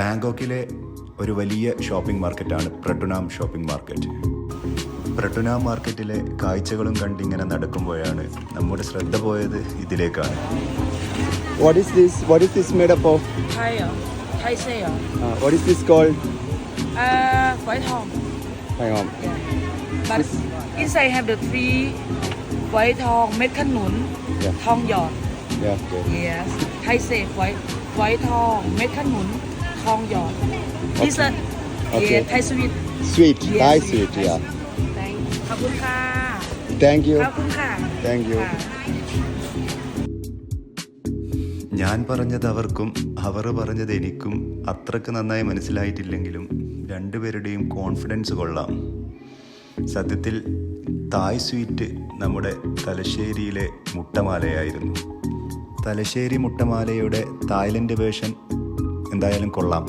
ബാങ്കോക്കിലെ ഒരു വലിയ ഷോപ്പിംഗ് മാർക്കറ്റാണ് പ്രട്ടുനാം ഷോപ്പിംഗ് മാർക്കറ്റ്. പ്രട്ടുനാം മാർക്കറ്റിലെ കാഴ്ചകളും കണ്ടിങ്ങനെ നടക്കുമ്പോഴാണ് നമ്മുടെ ശ്രദ്ധ പോയത് ഇതിലേക്കാണ്. What is this made up of? Thai say. What is this called? White hong. Hang on. Yeah. But inside have the three white hong, med khăn nún, Yeah. thong giọt. Yeah. Okay. Yes. Thai say white hong, med khăn nún, thong giọt. This Okay. Okay. yeah, Thai sweet. Sweet. Yes, Thai yes. sweet. Yeah. Khắp khun kha. Thank you. Khắp khun kha. Thank you. ഞാൻ പറഞ്ഞത് അവർക്കും അവർ പറഞ്ഞത് എനിക്കും അത്രക്ക് നന്നായി മനസ്സിലായിട്ടില്ലെങ്കിലും രണ്ടുപേരുടെയും confidence കൊള്ളാം. സത്യത്തിൽ തായ് സ്വീറ്റ് നമ്മുടെ തലശ്ശേരിയിലെ മുട്ടമാലയായിരുന്നു. തലശ്ശേരി മുട്ടമാലയുടെ തായ്ലൻഡ് വേർഷൻ എന്തായാലും കൊള്ളാം.